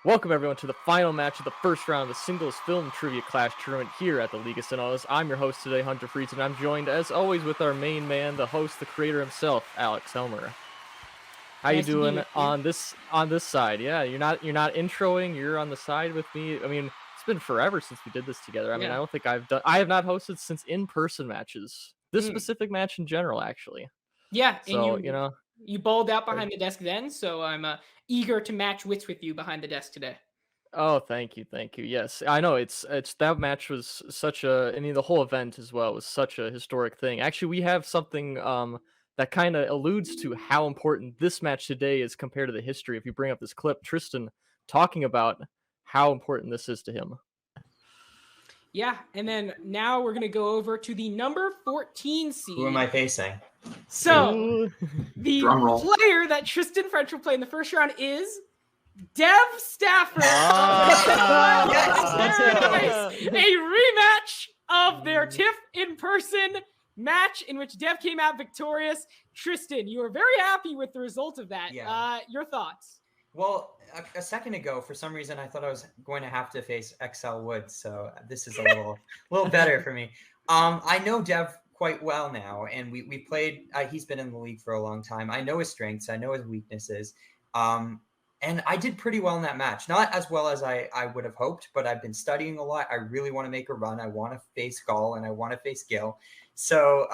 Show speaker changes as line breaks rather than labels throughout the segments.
Welcome everyone to the final match of the first round of the Singles Film Trivia Clash Tournament here at the League of Sonos. I'm your host today, Hunter Freets, and I'm joined as always with our main man, the host, the creator himself, Alex Helmer. How you
Nice to be
doing
with you.
on this side? Yeah, you're not introing. You're on the side with me. I mean, it's been forever since we did this together. I mean, I
Yeah.
don't think I have not hosted since in-person matches. This
Mm.
specific match in general, actually.
Yeah, and
So
you bowled out
uh,
behind the desk then, so I'm eager to match wits with you behind the desk today.
Oh, thank you, thank you. Yes, I know it's that match was such a. I mean, the whole event as well was such a historic thing. Actually, we have something that kind of alludes to how important this match today is compared to the history. If you bring up this clip, Tristan talking about how important this is to him.
Yeah, and then now we're gonna go over to the number 14
Who am
seed.
I facing?
So
Ooh.
the
Drum roll.
player that Tristan French will play in the first round is Dev Stafford
Ah.
of a rematch of their TIFF in person match in which Dev came out victorious. Tristan, you were very happy with the result of that.
Yeah.
Your thoughts?
Well, a second ago, for some reason, I thought I was going to have to face XL Woods, so this is a little better for me. I know Dev quite well now, and we played. He's been in the league for a long time. I know his strengths. I know his weaknesses. And I did pretty well in that match. Not as well as I would have hoped, but I've been studying a lot. I really want to make a run. I want to face Gall and I want to face Gil. So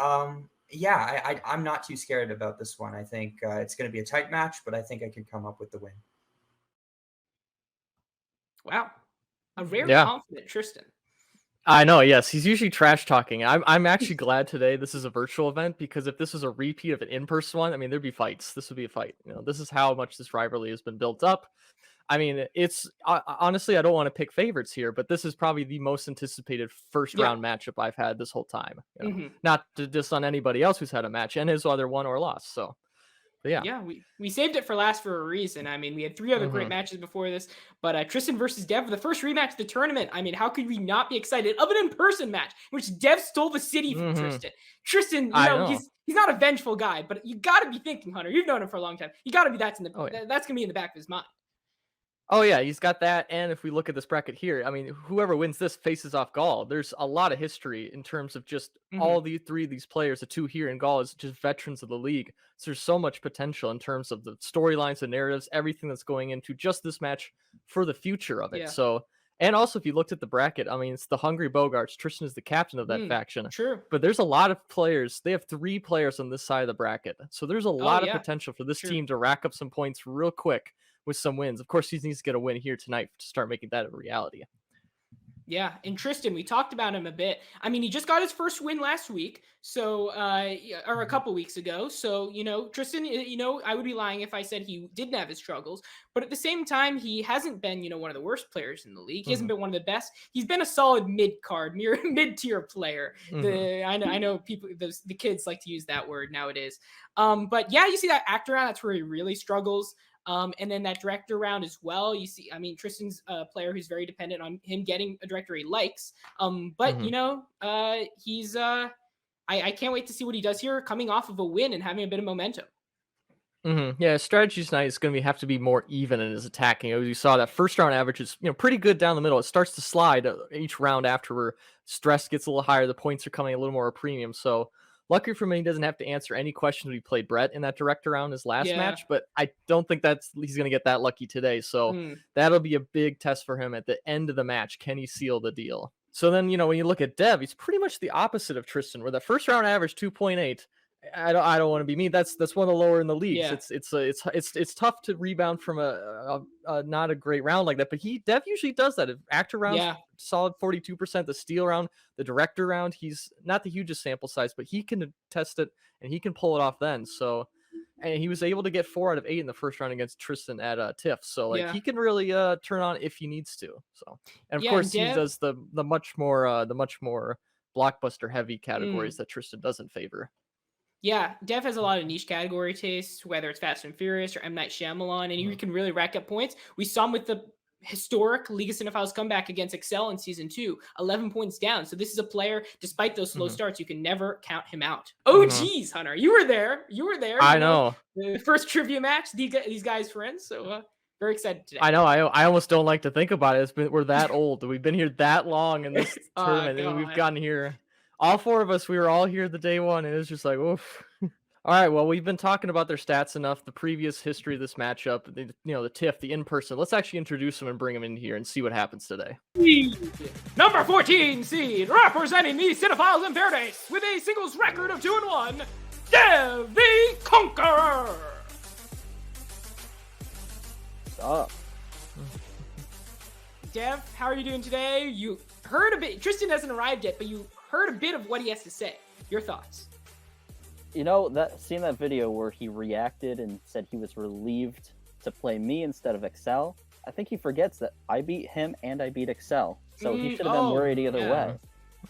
yeah, I'm not too scared about this one. I think it's going to be a tight match, but I think I can come up with the win.
Wow. A very
Yeah.
confident Tristan.
I know, yes. He's usually trash talking. I'm actually glad today this is a virtual event because if this was a repeat of an in-person one, I mean, there'd be fights. This would be a fight. This is how much this rivalry has been built up. I mean, it's honestly, I don't want to pick favorites here, but this is probably the most anticipated first
Yeah.
round matchup I've had this whole time.
Mhm.
Not to diss on anybody else who's had a match and has either won or lost. So, but yeah.
Yeah, we saved it for last for a reason. I mean, we had 3 other great
Mhm.
matches before this, but Tristan versus Dev, the first rematch of the tournament. I mean, how could we not be excited of an in-person match in which Dev stole the city from
Mhm.
Tristan? Tristan,
I know.
he's not a vengeful guy, but you got to be thinking, Hunter. You've known him for a long time. You got to be
Oh yeah.
that's gonna be in the back of his mind.
Oh yeah, he's got that. And if we look at this bracket here, I mean, whoever wins this faces off Gaul. There's a lot of history in terms of just
Mhm.
all the three of these players. The two here in Gaul is just veterans of the league. So there's so much potential in terms of the storylines, the narratives, everything that's going into just this match for the future of it.
Yeah.
So, and also if you looked at the bracket, I mean, it's the Hungry Bogarts. Tristan is the captain of that
Mm,
faction.
true.
But there's a lot of players. They have 3 players on this side of the bracket. So there's a
Oh
lot of
yeah.
potential for this
True.
team to rack up some points real quick with some wins. Of course, he needs to get a win here tonight to start making that a reality.
Yeah, and Tristan, we talked about him a bit. I mean, he just got his first win last week, so or a couple weeks ago. So Tristan, I would be lying if I said he didn't have his struggles, but at the same time, he hasn't been one of the worst players in the league. He hasn't
Mhm.
been one of the best. He's been a solid mid tier player.
Mhm.
I know people the kids like to use that word nowadays. But yeah, you see that actor round. That's where he really struggles. And then that director round as well. You see, I mean, Tristan's a player who's very dependent on him getting a director he likes. But
Mhm.
he's I can't wait to see what he does here, coming off of a win and having a bit of momentum.
Mhm. Yeah, strategy tonight is going to have to be more even in his attacking. As you saw, that first round average is pretty good down the middle. It starts to slide each round after where stress gets a little higher. The points are coming a little more a premium. So lucky for me, he doesn't have to answer any questions when he played Brett in that director round his last
Yeah.
match. But I don't think he's going to get that lucky today. So
Mm.
that'll be a big test for him at the end of the match. Can he seal the deal? So then, when you look at Dev, he's pretty much the opposite of Tristan, where the first round average 2.8. I don't want to be mean. That's one of the lower in the leagues.
Yeah.
It's tough to rebound from a not a great round like that. But Dev usually does that. If actor rounds
Yeah.
solid 42%, the steal round, the director round, he's not the hugest sample size, but he can test it and he can pull it off then. So, and he was able to get 4 out of 8 in the first round against Tristan at TIFF. So like
Yeah.
he can really turn on if he needs to. So, and of
Yeah. And
course he
Dev.
does the much more blockbuster heavy
Mm.
categories that Tristan doesn't favor.
Yeah, Dev has a lot of niche category tastes, whether it's Fast and Furious or M. Night Shyamalan, and you
Mhm.
can really rack up points. We saw him with the historic League of Cinephiles comeback against Excel in season 2, 11 points down. So this is a player, despite those slow
Mhm.
starts, you can never count him out. Oh,
Mhm.
geez, Hunter, you were there. You were there.
I know.
The first trivia match. These guys friends. So Very excited today.
I know. I almost don't like to think about it. We're that old. We've been here that long in this
Oh,
tournament, and we've
God.
gotten here. All 4 of us, we were all here the day one, and it was just like, oof. All right. Well, we've been talking about their stats enough, the previous history of this matchup, the TIFF, the in person. Let's actually introduce them and bring them in here and see what happens today.
Number 14 seed, representing the Cinephiles in Paradise with a singles record of 2-1, Dev the Conqueror.
What's up?
Dev, how are you doing today? You heard a bit. Tristan hasn't arrived yet, but you heard a bit of what he has to say. Your thoughts?
You know, seeing that video where he reacted and said he was relieved to play me instead of Excel, I think he forgets that I beat him and I beat Excel. So he should have been worried either way.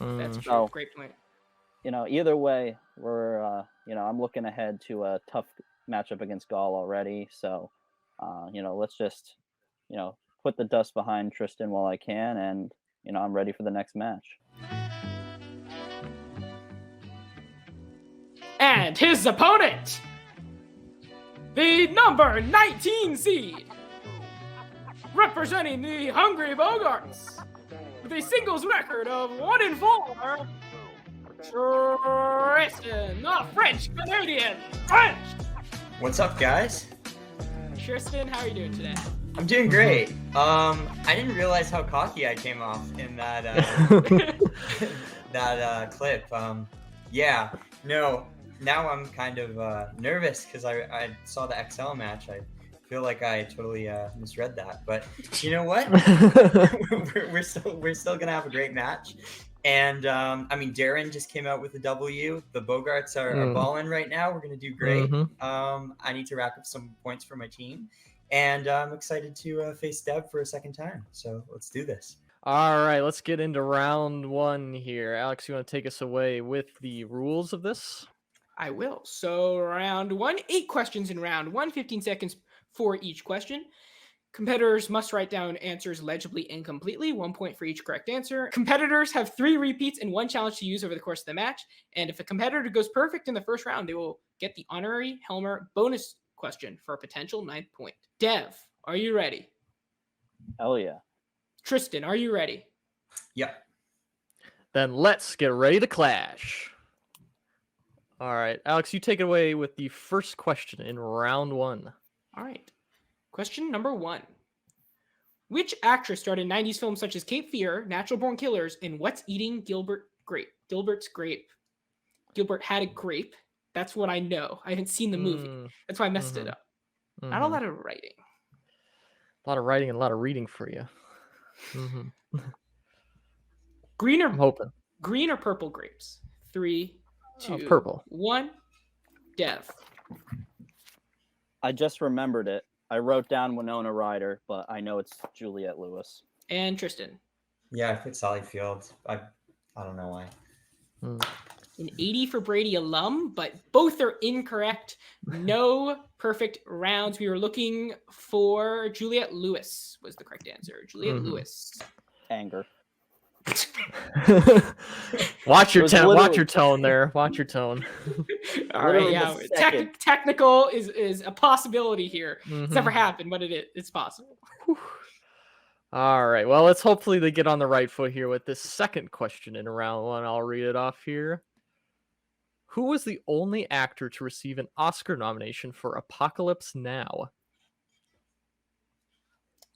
That's true.
So,
Great point.
you know, either way, we're, I'm looking ahead to a tough matchup against Gaul already. So, let's just, put the dust behind Tristan while I can. And, I'm ready for the next match.
And his opponent, the number 19 seed, representing the Hungry Bogarts, with a singles record of 1-4, Tristan, the French-Canadian. French!
What's up, guys?
Tristan, how are you doing today?
I'm doing great. I didn't realize how cocky I came off in that that clip. Now I'm kind of nervous because I saw the XL match. I feel like I totally misread that, but you know what? we're still gonna have a great match. And Darren just came out with a W. The Bogarts are balling right now. We're gonna do great. I need to rack up some points for my team, and I'm excited to face Deb for a second time. So let's do this.
All right, let's get into round 1 here. Alex, you want to take us away with the rules of this?
I will. So round 1, 8 questions in round 1, 15 seconds for each question. Competitors must write down answers legibly and completely, 1 point for each correct answer. Competitors have 3 repeats and 1 challenge to use over the course of the match. And if a competitor goes perfect in the first round, they will get the honorary Helmer bonus question for a potential 9th point. Dev, are you ready?
Hell yeah.
Tristan, are you ready?
Yep.
Then let's get ready to clash. All right, Alex, you take it away with the first question in round 1.
All right. Question number 1. Which actress starred in 90s films such as Cape Fear, Natural Born Killers, and What's Eating Gilbert's Grape? Gilbert had a grape. That's what I know. I haven't seen the movie. That's why I messed it up. Not a lot of writing.
A lot of writing and a lot of reading for you.
I'm
hoping.
Green or purple grapes? 3, 2,
purple.
1. Dev.
I just remembered it. I wrote down Winona Ryder, but I know it's Juliette Lewis.
And Tristan.
Yeah, I put Sally Field. I don't know why.
An 80 for Brady alum, but both are incorrect. No perfect rounds. We were looking for Juliette Lewis was the correct answer. Juliette Lewis.
Anger.
Watch your tone. Watch your tone there. Watch your tone.
All right, yeah. Technical is a possibility here. It's never happened, but it's possible.
All right. Well, let's hopefully they get on the right foot here with this second question in round 1. I'll read it off here. Who was the only actor to receive an Oscar nomination for Apocalypse Now?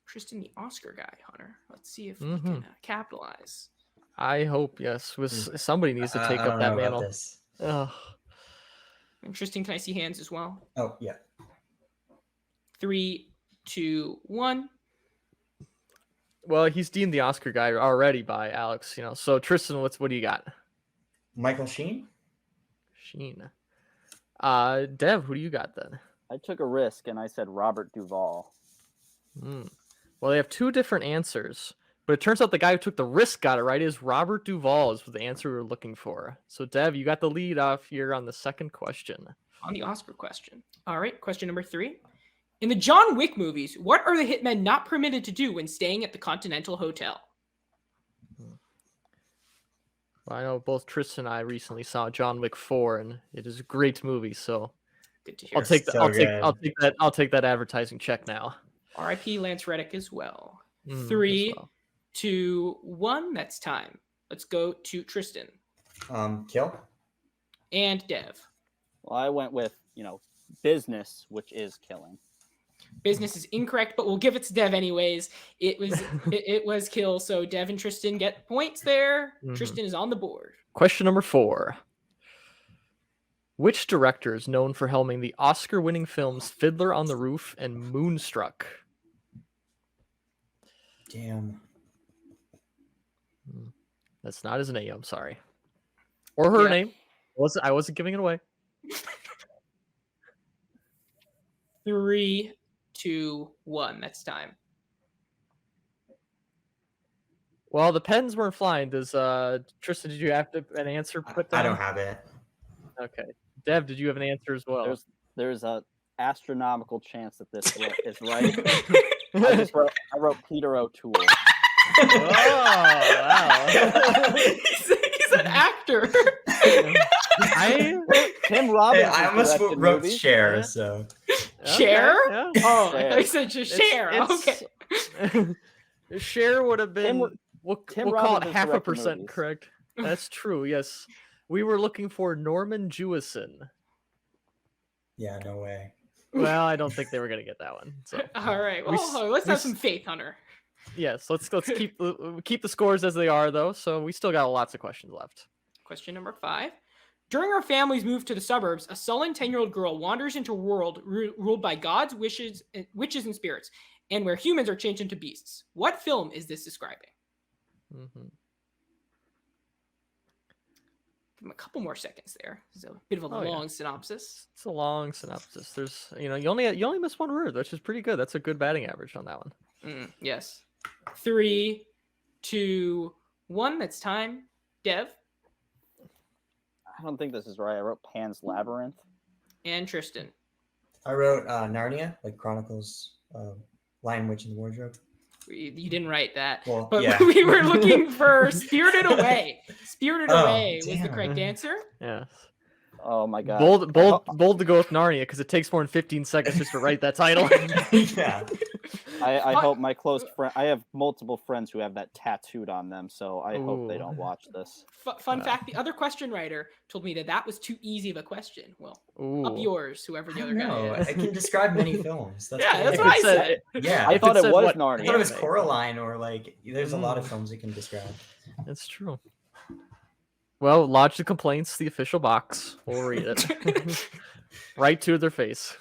Tristan, the Oscar guy, Hunter. Let's see if we can capitalize.
I hope, yes. Somebody needs to take up that mantle.
Interesting. Can I see hands as well?
Oh, yeah.
3, 2, 1.
Well, he's deemed the Oscar guy already by Alex, So Tristan, what do you got?
Michael Sheen?
Sheen. Dev, who do you got then?
I took a risk and I said Robert Duvall.
Well, they have 2 different answers, but it turns out the guy who took the risk got it right is Robert Duvall is the answer we were looking for. So Dev, you got the lead off here on the second question.
On the Oscar question. All right, question number 3. In the John Wick movies, what are the hitmen not permitted to do when staying at the Continental Hotel?
Well, I know both Tristan and I recently saw John Wick 4, and it is a great movie. So
good to hear.
I'll take that advertising check now.
R.I.P. Lance Reddick as well.
as
3,
well.
2, 1. That's time. Let's go to Tristan
Kill.
and Dev.
Well, I went with, business, which is killing.
Business is incorrect, but we'll give it to Dev anyways. It was it was kill. So Dev and Tristan get points there. Tristan is on the board.
Question number 4. Which director is known for helming the Oscar-winning films Fiddler on the Roof and Moonstruck?
Damn.
That's not his name. I'm sorry, or her
Yeah.
name. I wasn't giving it away.
3, 2, 1. That's time.
Well, the pens weren't flying. Does Tristan? Did you have an answer put down?
I don't have it.
Okay. Dev, did you have an answer as well?
There's a astronomical chance that this is right. I wrote Peter O'Toole.
Oh, wow.
he's an actor.
Tim Robbins.
Hey, I almost
directed
wrote
movies.
Cher,
Yeah.
so
Cher?
Yeah.
Oh,
Cher.
I said just share. Okay.
Cher would have been.
Tim
We'll call
Robbins
it
has
half a
directed
percent
movies.
correct. That's true. Yes, we were looking for Norman Jewison.
yeah, no way.
Well, I don't think they were gonna get that one. So
All right.
We
Well, let's
we
have
s-
some faith, Hunter.
yes, let's keep the scores as they are though. So we still got lots of questions left.
Question number 5. During our family's move to the suburbs, a sullen 10-year-old girl wanders into a world ruled by gods, witches, and spirits, and where humans are changed into beasts. What film is this describing?
Mm-hmm.
Give him a couple more seconds there. It's a bit of a
Oh, yeah.
long synopsis.
It's a long synopsis. There's, you only missed one word, which is pretty good. That's a good batting average on that one.
Yes. 3, 2, 1. That's time. Dev
I don't think this is right. I wrote Pan's Labyrinth.
and Tristan.
I wrote Narnia, like Chronicles, Lion, Witch, and the Wardrobe.
You didn't write that.
Well,
But
yeah.
we were looking for Spirited Away. Spirited
Oh,
Away was the
damn.
correct answer.
Yeah.
Oh my god.
Bold to go with Narnia because it takes more than 15 seconds just to write that title.
yeah.
I hope my close friend. I have multiple friends who have that tattooed on them, so I hope they
Ooh.
don't watch this.
Fun fact: the other question writer told me that was too easy of a question. Well, up
Ooh.
yours, whoever the
I
other
don't know.
guy is.
I can describe many films. That's
Yeah, that's
If
what I
it said-
said.
Yeah.
I
If
thought
it
it
said
was
what-
I
Narnia.
thought it was
anime.
Coraline, or like there's a lot of
Mm.
films you can describe.
That's true. Well, lodge the complaints. The official box. We'll read it. Right to their face.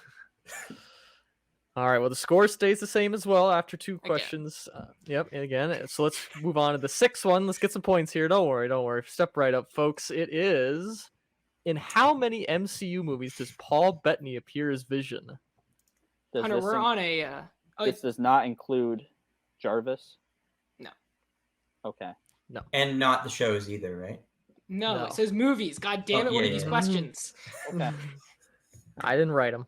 All right. Well, the score stays the same as well after 2 questions. Yep. And again, so let's move on to the 6th one. Let's get some points here. Don't worry. Step right up, folks. It is: in how many MCU movies does Paul Bettany appear as Vision?
Does
Hunter,
this
we're on a.
this does not include Jarvis.
No.
Okay.
And not the shows either, right?
No,
No.
it says movies. God damn
Oh,
it! What
yeah,
are these
yeah.
questions?
Okay.
I didn't write them.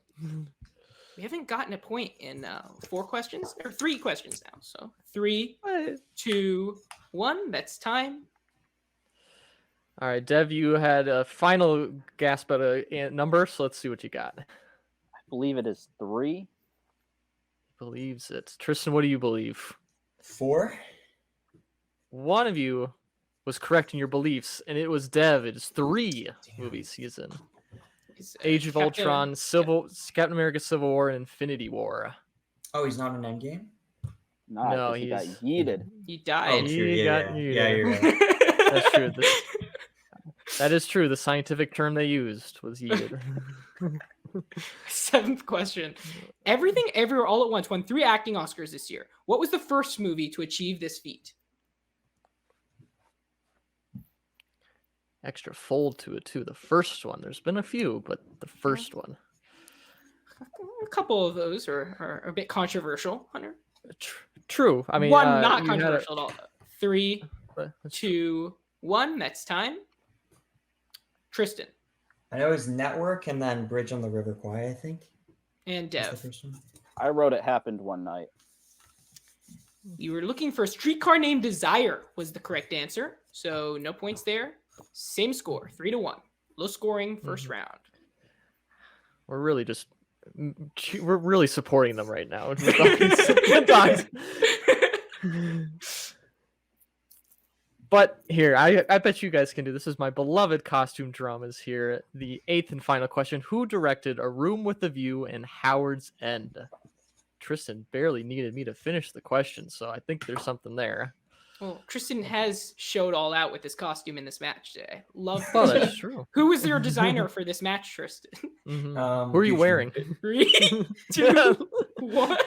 We haven't gotten a point in 4 questions or 3 questions now. So 3, 2, 1. That's time.
All right, Dev, you had a final gasp at a number, so let's see what you got.
I believe it is 3.
Believes it. Tristan, what do you believe?
4.
One of you was correct in your beliefs, and it was Dev. It is 3
Damn.
movies he's in:
Is,
Age of Ultron, Captain America: Civil War, and Infinity War.
Oh, he's not in Endgame.
Not
No,
'cause he got
he's-
yeeted.
He
Oh,
died.
He
true. Yeah,
got
yeah.
you
Yeah,
there.
you're right.
That's true. That is true. The scientific term they used was yeeted.
7th question. Everything Everywhere All at Once won 3 acting Oscars this year. What was the first movie to achieve this feat?
Extra fold to it too. The first one. There's been a few, but the first one.
A couple of those are a bit controversial, Hunter.
True. I mean,
One not
you had
controversial at all. 3,
but
2, 1. That's time. Tristan
I know it was Network and then Bridge on the River Kwai, I think.
and
Was the
Dev.
first one.
I wrote It Happened One Night.
You were looking for a streetcar named Desire was the correct answer. So no points there. Same score, 3-1. Low scoring 1st round.
we're really just We're really supporting them right now. With all these dogs. But here, I bet you guys can do this. Is my beloved costume dramas here. The 8th and final question: who directed A Room with a View and Howard's End? Tristan barely needed me to finish the question, so I think there's something there.
Well, Tristan has showed all out with his costume in this match today. Love.
Oh, that's true.
Who was your designer for this match, Tristan?
Mm-hmm. Who are you wearing?
3, 2, 1.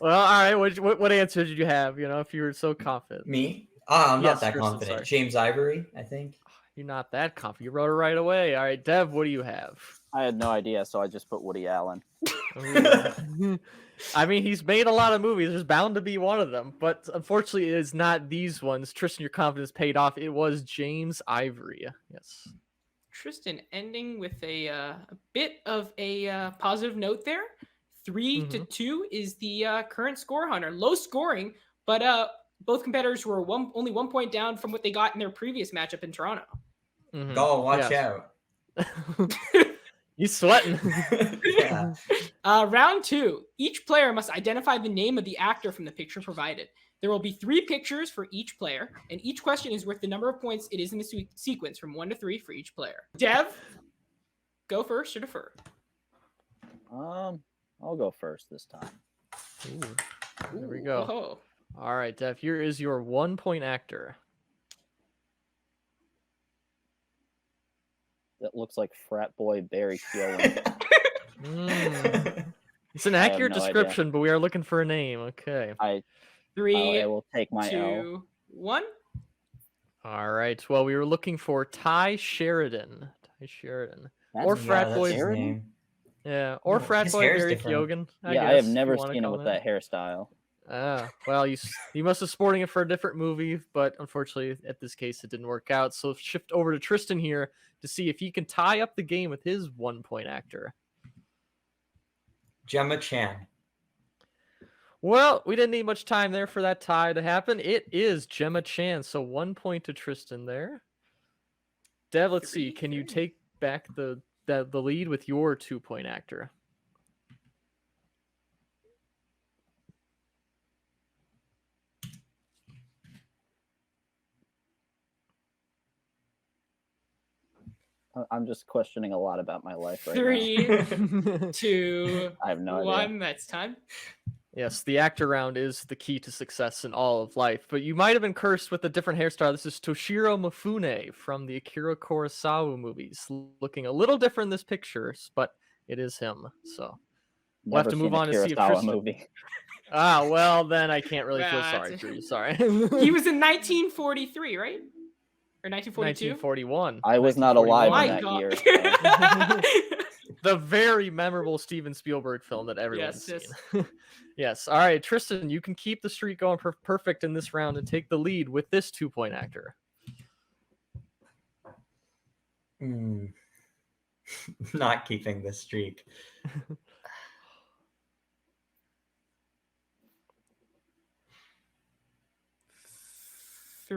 Well, all right. What answer did you have? If you were so confident.
Me? I'm
Yes,
not that
Tristan,
confident.
sorry.
James Ivory, I think.
You're not that confident. You wrote it right away. All right, Dev, what do you have?
I had no idea, so I just put Woody Allen.
I mean, he's made a lot of movies. There's bound to be one of them, but unfortunately, it is not these ones. Tristan, your confidence paid off. It was James Ivory. Yes.
Tristan ending with a bit of a positive note there. 3-2 is the current score, Hunter. Low scoring, but both competitors were only 1 point down from what they got in their previous matchup in Toronto.
Go, watch out.
You sweating.
Yeah.
Round 2. Each player must identify the name of the actor from the picture provided. There will be 3 pictures for each player, and each question is worth the number of points it is in the sequence from 1 to 3 for each player. Dev, go first or defer?
I'll go first this time.
There we go.
Oh.
All right, Dev, here is your 1 point actor.
That looks like frat boy Barry Keoghan.
It's an accurate description, but we are looking for a name. Okay.
3,
I will take my
2,
L.
1.
All right. Well, we were looking for Ty Sheridan. Or
That's
frat
that's
boy.
his name.
Yeah, or frat
His
boy
hair's
Barry
different.
Keoghan.
I
guess,
have
if
never
you wanna
seen him
call
with that hairstyle.
Well, you must have sporting it for a different movie, but unfortunately, at this case, it didn't work out. So shift over to Tristan here to see if he can tie up the game with his 1 point actor.
Gemma Chan.
Well, we didn't need much time there for that tie to happen. It is Gemma Chan, so 1 point to Tristan there. Dev, let's see. Can you take back the lead with your 2 point actor?
I'm just questioning a lot about my life right
3, 2,
I have no
1.
idea.
That's time.
Yes, the actor round is the key to success in all of life, but you might have been cursed with a different hairstyle. This is Toshiro Mifune from the Akira Kurosawa movies, looking a little different in this picture, but it is him. So we'll have to move on to see if Tristan...
movie.
Ah, well, then I can't really feel
Well,
sorry for you. Sorry.
He was in 1943, right? Or 1942?
1941.
I was not alive
My
in that
God.
year. So.
The very memorable Steven Spielberg film that everyone's
Yes,
seen. Yes. All right, Tristan, you can keep the streak going perfect in this round and take the lead with this 2 point actor.
Not keeping the streak.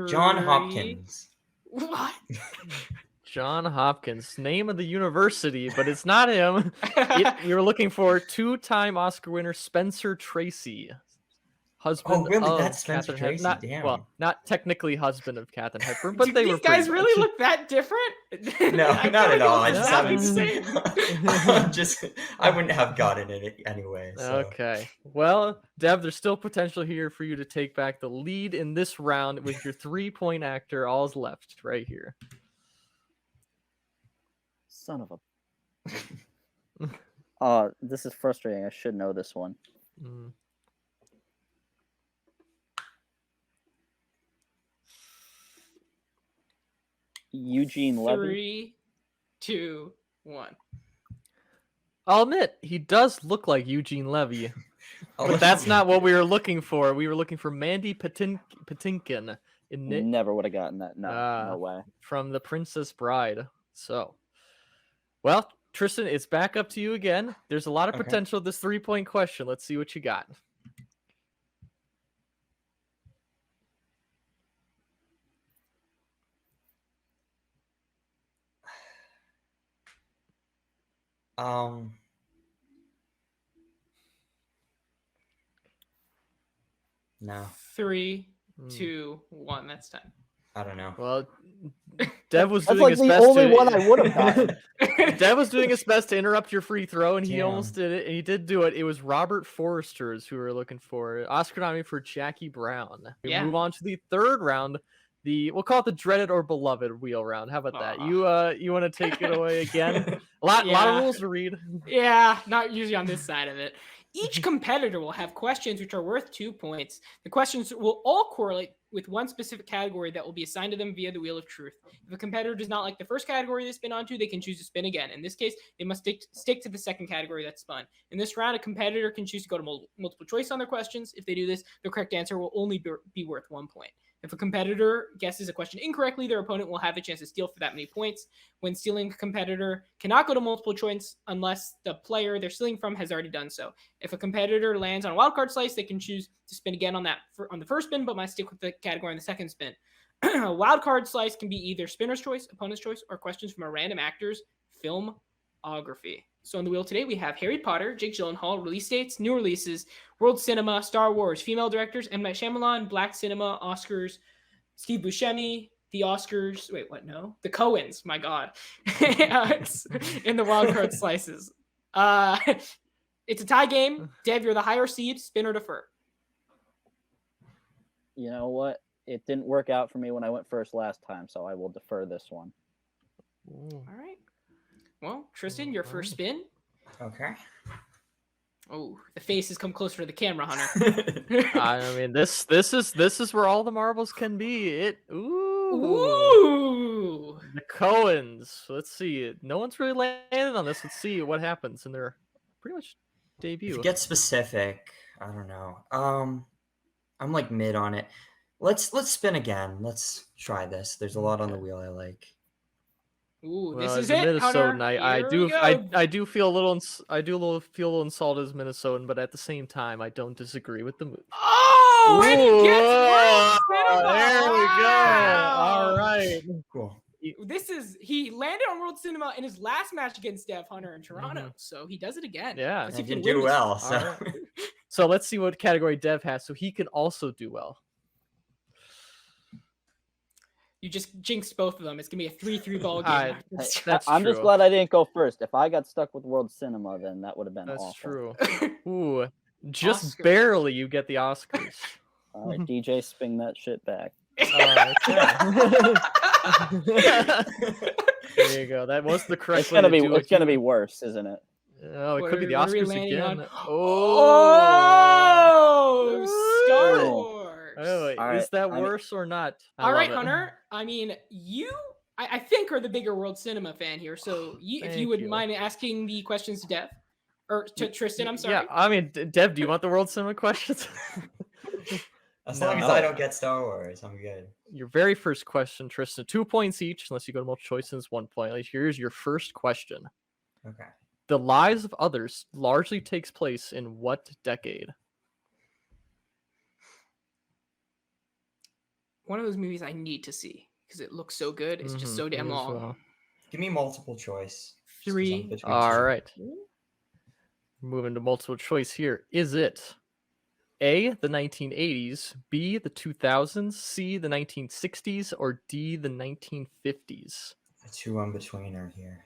John Hopkins.
What?
John Hopkins, name of the university, but it's not him. We were looking for 2-time Oscar winner Spencer Tracy, husband
really?
of
That's Spencer
Katharine
Tracy?
Hepburn.
Damn.
Well, not technically husband of Katharine Hepburn, but
Do
they
these
were
guys
pretty
really
much.
look that different?
No,
I
not
feel
at all.
like
I
it's
just
the same.
I wouldn't have gotten it anyway. So.
Okay. Well, Dev, there's still potential here for you to take back the lead in this round with your 3 point actor. All's left right here.
Son of a. This is frustrating. I should know this one. Eugene Levy.
3, 2, 1.
I'll admit, he does look like Eugene Levy, but that's not what we were looking for. We were looking for Mandy Patinkin
Never would have gotten that. No way.
from The Princess Bride. So, well, Tristan, it's back up to you again. There's a lot of potential with this 3 point question. Let's see what you got.
Um, no,
3,
Hmm.
2, 1. That's time.
I don't know.
Well, Dev was
That's
doing
like
his
the
best
only
to.
one I would have gotten.
Dev was doing his best to interrupt your free throw, and he almost
Damn.
did it. And he did do it. It was Robert Forster's who we were looking for. Oscar nominee for Jackie Brown. We
Yeah.
move on to the third round. We'll call it the dreaded or beloved wheel round. How about that?
Aw.
You want to take it away again? A lot of
Yeah.
rules to read.
Yeah, not usually on this side of it. Each competitor will have questions which are worth 2 points. The questions will all correlate with one specific category that will be assigned to them via the Wheel of Truth. If a competitor does not like the first category they spin onto, they can choose to spin again. In this case, they must stick to the second category that's spun. In this round, a competitor can choose to go to multiple choice on their questions. If they do this, the correct answer will only be worth 1 point. If a competitor guesses a question incorrectly, their opponent will have a chance to steal for that many points. When stealing, a competitor cannot go to multiple choice unless the player they're stealing from has already done so. If a competitor lands on a wildcard slice, they can choose to spin again on the first spin, but must stick with the category on the second spin. A wildcard slice can be either spinner's choice, opponent's choice, or questions from a random actor's filmography. So on the wheel today, we have Harry Potter, Jake Gyllenhaal, release dates, new releases, world cinema, Star Wars, female directors, M. Night Shyamalan, Black cinema, Oscars, Steve Buscemi, the Oscars. Wait, what? No, the Coens. My God, in the wildcard slices. It's a tie game. Dev, you're the higher seed. Spin or defer.
You know what? It didn't work out for me when I went first last time, so I will defer this one.
All right. Well, Tristan, your first spin.
Okay.
Oh, the face has come closer to the camera, Hunter.
I mean, this is where all the marbles can be.
Ooh.
The Coens. Let's see. No one's really landed on this. Let's see what happens in their pretty much
If
debut.
you get specific, I don't know. I'm like mid on it. Let's spin again. Let's try this. There's a lot on the wheel I like.
Ooh,
Well,
this
as
is
a
it, Hunter.
Minnesotan, I
Here
do
we go.
I do feel a little feel a little insulted as Minnesotan, but at the same time, I don't disagree with the move.
Oh, and he gets
Whoa,
World Cinema.
there we go.
Wow.
All right.
Cool.
He landed on World Cinema in his last match against Dev Hunter in Toronto, so he does it again.
Yeah.
Let's
I
see if he
didn't
can
do
win this
well,
one.
so
All right. So let's see what category Dev has, so he can also do well.
You just jinxed both of them. It's gonna be a 3-3 ball game.
Alright,
after this.
That's
I'm just
true.
glad I didn't go first. If I got stuck with World Cinema, then that would have been
That's
awful.
true. Ooh, just
Oscars.
barely you get the Oscars.
All right, DJ, spin that shit back.
Okay. There you go. That was the correct
It's
way
gonna
to
be
do it.
it's gonna be worse, isn't it?
Oh, it
What
could be the
are we
Oscars
landing
again.
on?
Oh.
Star
Ooh.
Wars.
Oh, wait,
All
is
right,
that
I mean-
worse or not? I
All right,
love it.
Hunter. I mean, I think are the bigger World Cinema fan here. So if
Thank
you would
you.
mind asking the questions to Dev or to Tristan, I'm sorry.
Yeah, I mean, Dev, do you want the World Cinema questions?
as long as
No.
I don't get Star Wars, I'm good.
Your very first question, Tristan, 2 points each, unless you go to multiple choice, and it's 1 point. Like, here's your first question.
Okay.
The lives of others largely takes place in what decade?
One of those movies I need to see because it looks so good. It's just so damn
me as
long.
well.
Give me multiple choice. just 'cause I'm
3.
between
All
two.
right. Moving to multiple choice here. Is it A, the 1980s, B, the 2000s, C, the 1960s, or D, the 1950s?
The two in between are here.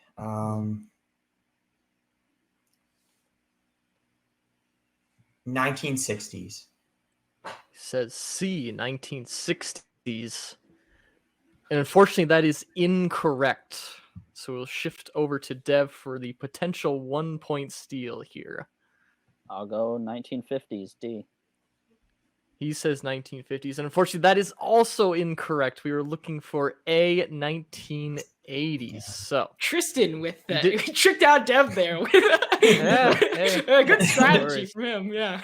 1960s.
He says C, 1960s. And unfortunately, that is incorrect. So we'll shift over to Dev for the potential 1 point steal here.
I'll go 1950s. D.
He says 1950s, and unfortunately, that is also incorrect. We were looking for A, 1980s.
Yeah.
So
Tristan with that.
Did-
He tricked out Dev there. With
hey.
a good
No
strategy
worries.
from him. Yeah.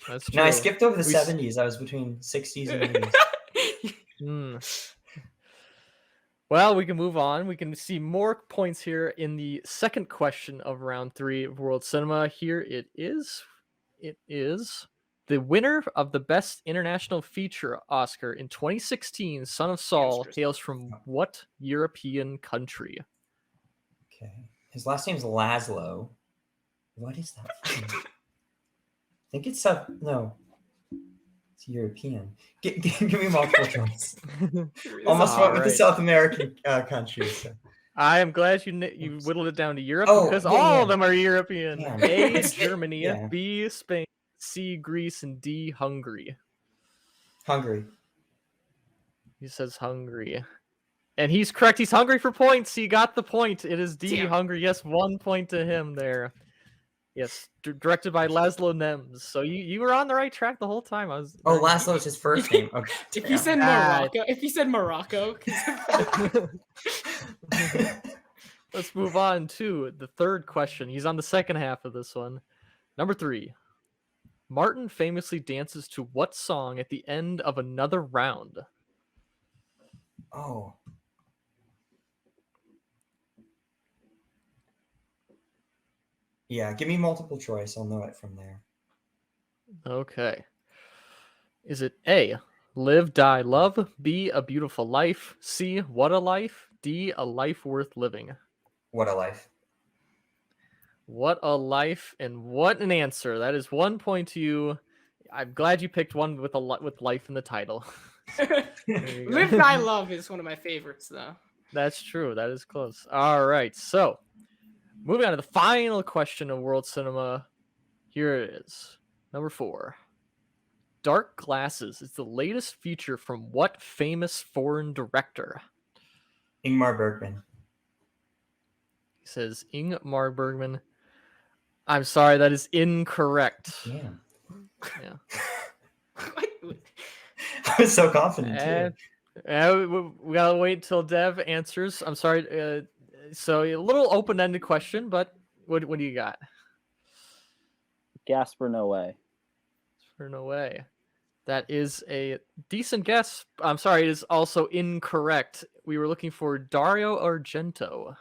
that's true.
No, I skipped over the
We s-
70s. I was between 60s and 80s.
Hmm. Well, we can move on. We can see more points here in the second question of round 3 of World Cinema. Here it is. It is the winner of the Best International Feature Oscar in 2016, Son of Saul,
Tristan.
hails from what European country?
Okay. His last name's Laszlo. What is that from? I think it's no. It's European. Give me multiple choice. Almost went with the South American countries. So.
I am glad you whittled it down to Europe because
yeah,
all of them are European.
Yeah.
A, Germany,
Yeah.
B, Spain, C, Greece, and D, Hungary.
Hungary.
He says Hungary. And he's correct. He's hungry for points. He got the point. It is D,
Damn.
Hungary. Yes, 1 point to him there. Yes, directed by Laszlo Nemes. So you were on the right track the whole time. I was.
Oh, Laszlo is his first name. Okay.
If you said Morocco,
Let's move on to the third question. He's on the second half of this one. Number 3. Martin famously dances to what song at the end of another round?
Oh. Yeah, give me multiple choice. I'll know it from there.
Okay. Is it A, Live, Die, Love, B, A Beautiful Life, C, What a Life, D, A Life Worth Living?
What a life.
What a life, and what an answer. That is 1 point to you. I'm glad you picked one with with life in the title.
Live, Die, Love is one of my favorites, though.
That's true. That is close. All right. So, moving on to the final question of World Cinema. Here it is. Number 4. Dark Glasses is the latest feature from what famous foreign director?
Ingmar Bergman.
He says Ingmar Bergman. I'm sorry, that is incorrect.
Yeah.
What?
I was so confident too.
We gotta wait till Dev answers. I'm sorry. So a little open-ended question, but what do you got?
Gasper Noé.
For no way. That is a decent guess. I'm sorry, it is also incorrect. We were looking for Dario Argento.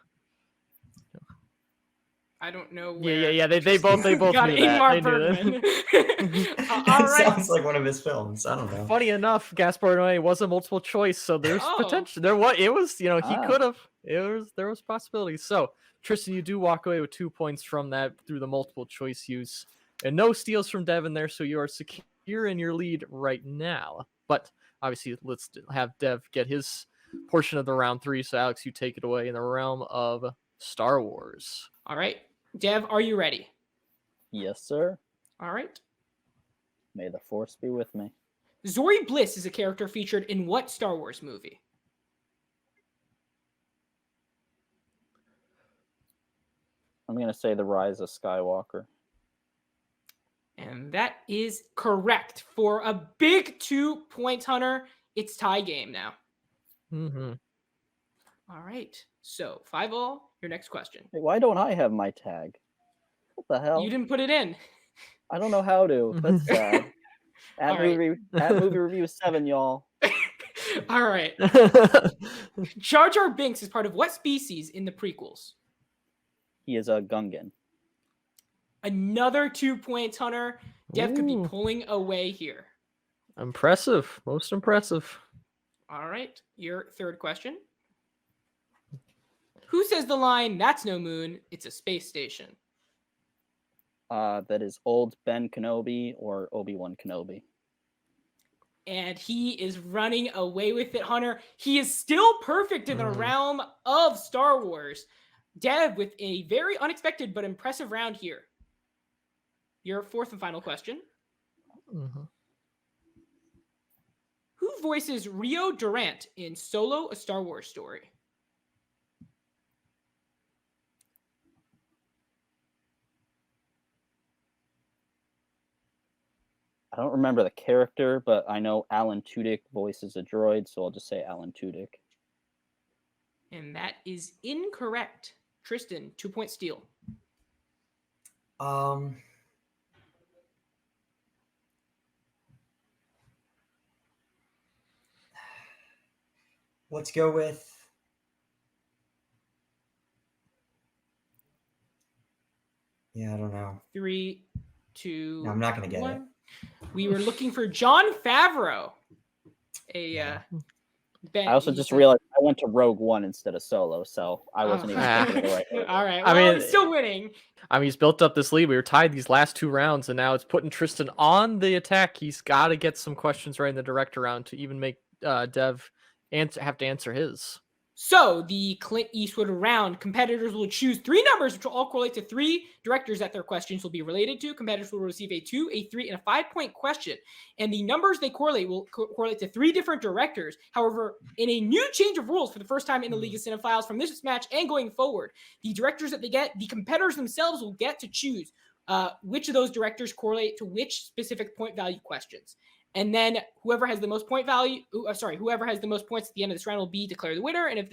I don't know where.
Yeah. They both
got
knew that.
Ingmar
They knew
Bergman.
that.
All
It
right.
sounds like one of his films. I don't know.
Funny enough, Gaspar Noé was a multiple choice, so there's potential. There was. He could have. There was possibilities. So Tristan, you do walk away with 2 points from that through the multiple choice use, and no steals from Dev in there, so you are secure in your lead right now. But obviously, let's have Dev get his portion of the round 3. So Alex, you take it away in the realm of Star Wars.
All right. Dev, are you ready?
Yes, sir.
All right.
May the Force be with me.
Zori Bliss is a character featured in what Star Wars movie?
I'm going to say The Rise of Skywalker.
And that is correct. For a big 2 points, Hunter, it's tie game now.
Mm-hmm.
All right. So 5-all, your next question.
Hey, why don't I have my tag? What the hell?
You didn't put it in.
I don't know how to. That's sad.
All right.
Movie Review 7, y'all.
All right. Jar Jar Binks is part of what species in the prequels?
He is a Gungan.
Another 2 points, Hunter. Dev could be
Ooh.
pulling away here.
Impressive. Most impressive.
All right. Your third question. Who says the line, "That's no moon, it's a space station"?
That is old Ben Kenobi or Obi-Wan Kenobi.
And he is running away with it, Hunter. He is still perfect in the realm of Star Wars. Dev with a very unexpected but impressive round here. Your fourth and final question.
Mm-hmm.
Who voices Rio Durant in Solo: A Star Wars Story?
I don't remember the character, but I know Alan Tudyk voices a droid, so I'll just say Alan Tudyk.
And that is incorrect. Tristan, 2 point steal.
Let's go with. Yeah, I don't know.
3, 2.
No, I'm not gonna get
1. We were looking for Jon Favreau, Ben,
I also
you
just
said-
realized I went to Rogue One instead of Solo, so I wasn't even thinking of the right order.
All right.
I
Well,
mean,
he's still winning.
I mean, he's built up this lead. We were tied these last 2 rounds, and now it's putting Tristan on the attack. He's got to get some questions right in the director round to even make Dev have to answer his.
So the Clint Eastwood round, competitors will choose 3 numbers, which will all correlate to 3 directors that their questions will be related to. Competitors will receive a 2, a 3, and a 5-point question. And the numbers they correlate will correlate to 3 different directors. However, in a new change of rules for the first time in the League of Cinephiles from this match and going forward, the directors that they get, the competitors themselves will get to choose which of those directors correlate to which specific point value questions. And then whoever has the most point value, whoever has the most points at the end of this round will be declared the winner. And if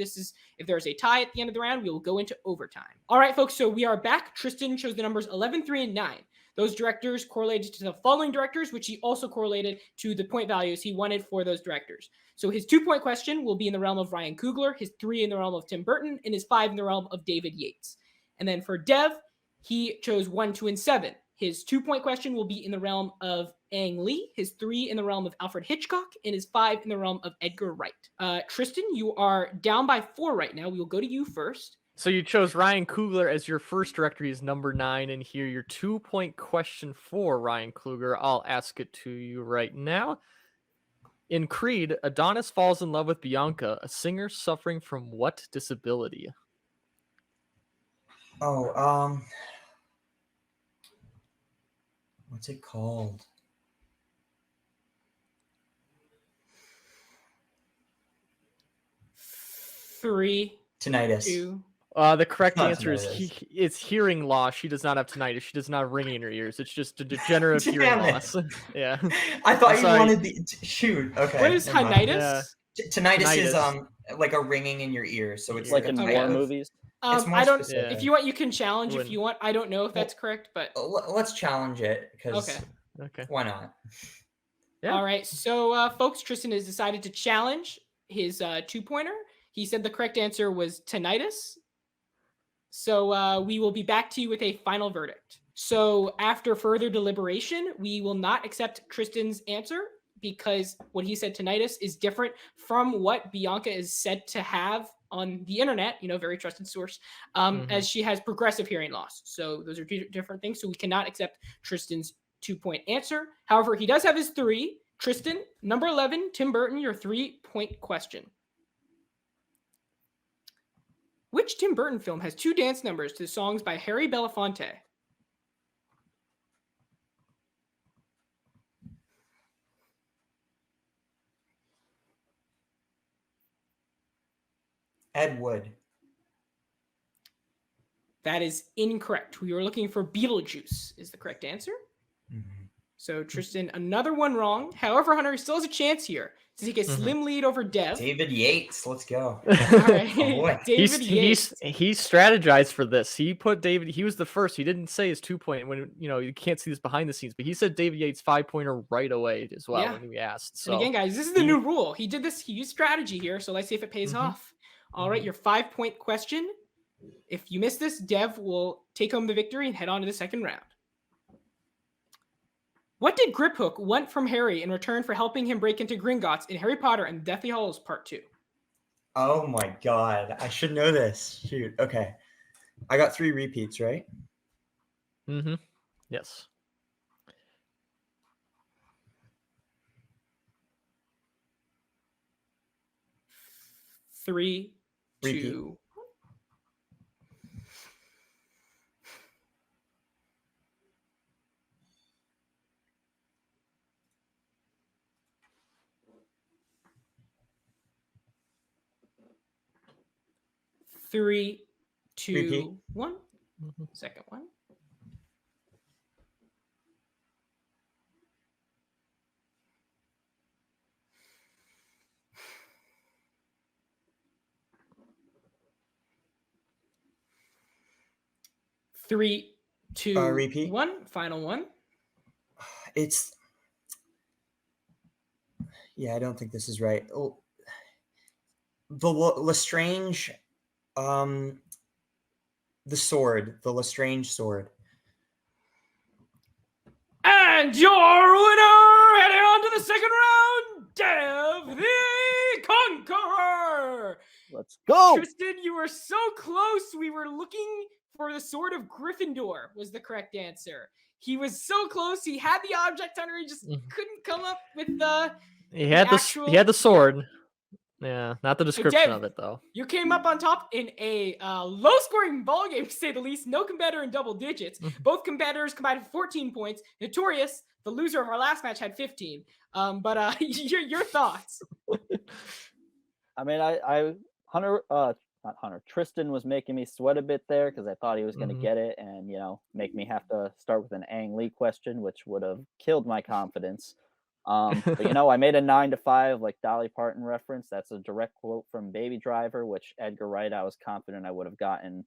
there's a tie at the end of the round, we will go into overtime. All right, folks. So we are back. Tristan chose the numbers 11, 3, and 9. Those directors correlated to the following directors, which he also correlated to the point values he wanted for those directors. So his 2-point question will be in the realm of Ryan Coogler, his 3 in the realm of Tim Burton, and his 5 in the realm of David Yates. And then for Dev, he chose 1, 2, and 7. His 2-point question will be in the realm of Ang Lee, his 3 in the realm of Alfred Hitchcock, and his 5 in the realm of Edgar Wright. Tristan, you are down by 4 right now. We will go to you first.
So you chose Ryan Coogler as your first director. He's number 9. And here, your 2-point question for Ryan Coogler. I'll ask it to you right now. In Creed, Adonis falls in love with Bianca, a singer suffering from what disability?
Oh, what's it called?
Three,
Tinnitus.
2.
The correct
Not
answer is
tinnitus.
it's hearing loss. She does not have tinnitus. She does not have ringing in her ears. It's just a degenerative hearing
Damn it.
loss. Yeah.
I thought you
Sorry.
wanted the shoot. Okay.
What is
never mind.
tinnitus?
Yeah.
Tinnitus is
Tinnitus.
like a ringing in your ear, so it's
Like
like
in
a
Okay.
war
type of-
movies.
It's more
I don't.
specific.
If you want, you can challenge if
Wouldn't-
you want. I don't know if that's correct, but
Let's challenge it because
okay.
Okay.
why not?
Yeah.
All right. So, folks, Tristan has decided to challenge his 2-pointer. He said the correct answer was tinnitus. So we will be back to you with a final verdict. So after further deliberation, we will not accept Tristan's answer because what he said tinnitus is different from what Bianca is said to have on the internet, very trusted source, as she has progressive hearing loss. So those are 2 different things. So we cannot accept Tristan's 2-point answer. However, he does have his 3. Tristan, number 11, Tim Burton, your 3-point question. Which Tim Burton film has 2 dance numbers to songs by Harry Belafonte?
Ed Wood.
That is incorrect. We were looking for Beetlejuice is the correct answer.
Mhm.
So Tristan, another one wrong. However, Hunter still has a chance here to take a slim lead over Dev.
David Yates. Let's go.
All right.
Oh, boy.
David Yates.
He strategized for this. He put David. He was the first. He didn't say his 2-point when you can't see this behind the scenes, but he said David Yates 5-pointer right away as well
Yeah.
when we asked. So
And again, guys, this is the new rule. He did this. He used strategy here. So let's see if it pays off. All right, your 5-point question. If you miss this, Dev will take home the victory and head on to the second round. What did Griphook want from Harry in return for helping him break into Gringotts in Harry Potter and Deathly Hallows Part 2?
Oh my god, I should know this. Shoot. Okay, I got 3 repeats, right?
Yes.
Three,
Repeat.
2. Three, 2,
Repeat.
1. Second one. Three, 2,
Repeat.
1. Final one.
It's I don't think this is right. Oh, the Lestrange, the Lestrange sword.
And your winner, heading on to the second round, Dev the Conqueror!
Let's go.
Tristan, you were so close. We were looking for the sword of Gryffindor was the correct answer. He was so close. He had the object hunter. He just couldn't come up with the
He had
actual.
he had the sword. Yeah, not the description
Dev,
of it though.
You came up on top in a low-scoring ball game, to say the least. No competitor in double digits. Both competitors combined for 14 points. Notorious, the loser of our last match, had 15. But your thoughts?
I mean, not Hunter. Tristan was making me sweat a bit there because I thought he was going to get it and, make me have to start with an Ang Lee question, which would have killed my confidence. But, I made a 9-5, like Dolly Parton reference. That's a direct quote from Baby Driver, which Edgar Wright, I was confident I would have gotten,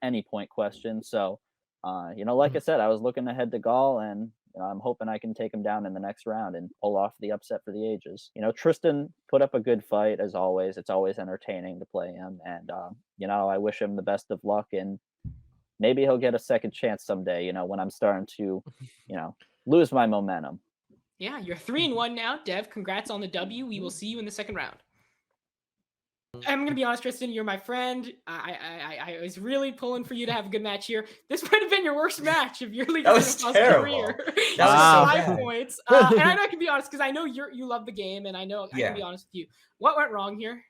any point question. So, like I said, I was looking ahead to Gall, and I'm hoping I can take him down in the next round and pull off the upset for the ages. Tristan put up a good fight as always. It's always entertaining to play him, and I wish him the best of luck, and maybe he'll get a second chance someday. When I'm starting to, lose my momentum.
Yeah, you're 3-1 now, Dev. Congrats on the W. We will see you in the second round. I'm gonna be honest, Tristan. You're my friend. I was really pulling for you to have a good match here. This might have been your worst match of your League
That
of
was
Legends
terrible.
career.
That
was so
5
bad.
points. And I know I can be honest because I know you love the game, and I know I
Yeah.
can be honest with you. What went wrong here?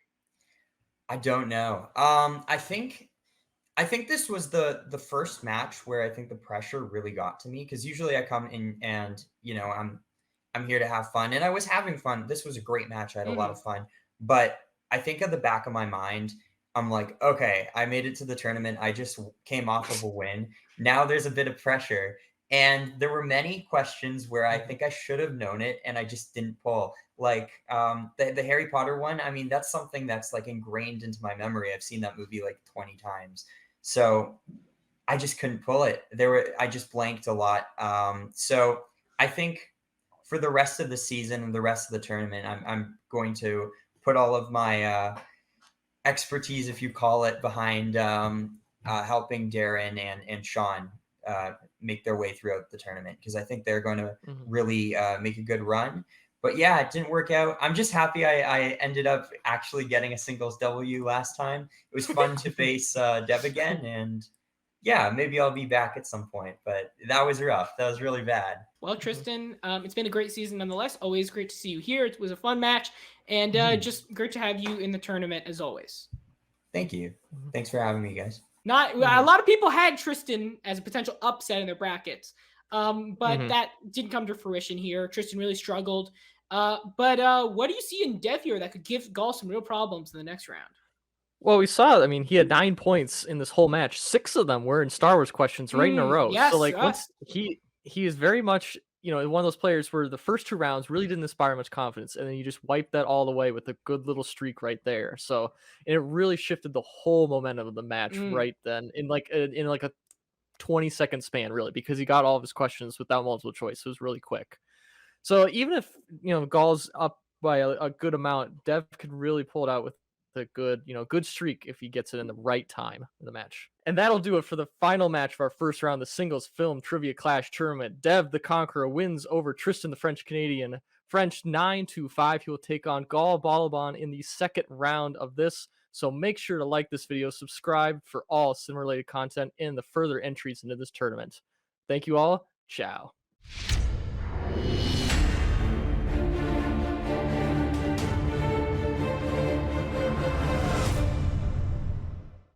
I
don't know. I think this was the first match where I think the pressure really got to me, because usually I come in and I'm here to have fun, and I was having fun. This was a great match. I had a lot of fun, but I think at the back of my mind, I'm like, okay, I made it to the tournament. I just came off of a win. Now there's a bit of pressure. And there were many questions where I think I should have known it, and I just didn't pull. Like the Harry Potter one, I mean, that's something that's like ingrained into my memory. I've seen that movie like 20 times. So I just couldn't pull it. I just blanked a lot. So I think for the rest of the season and the rest of the tournament, I'm going to put all of my expertise, if you call it, behind helping Darren and Sean make their way throughout the tournament, because I think they're going to really make a good run. But yeah, it didn't work out. I'm just happy I ended up actually getting a singles W last time. It was fun to face Dev again, and yeah, maybe I'll be back at some point, but that was rough. That was really bad.
Well, Tristan, it's been a great season nonetheless. Always great to see you here. It was a fun match, and just great to have you in the tournament as always.
Thank you. Thanks for having me, guys.
A lot of people had Tristan as a potential upset in their brackets, but that didn't come to fruition here. Tristan really struggled. But what do you see in Dev here that could give Gall some real problems in the next round?
Well, we saw, I mean, he had 9 points in this whole match. 6 of them were in Star Wars questions right in a row.
Yes,
so, like, once he is very much, one of those players where the first 2 rounds really didn't inspire much confidence, and then you just wiped that all away with a good little streak right there. So, and it really shifted the whole momentum of the match right then in like a 20-second span, really, because he got all of his questions without multiple choice. It was really quick. So even if Gall's up by a good amount, Dev could really pull it out with a good streak if he gets it in the right time in the match. And that'll do it for the final match of our first round, the singles film trivia clash tournament. Dev the Conqueror wins over Tristan the French Canadian. French 9-5. He will take on Gall Balabon in the second round of this. So make sure to like this video, subscribe for all sim-related content and the further entries into this tournament. Thank you all. Ciao.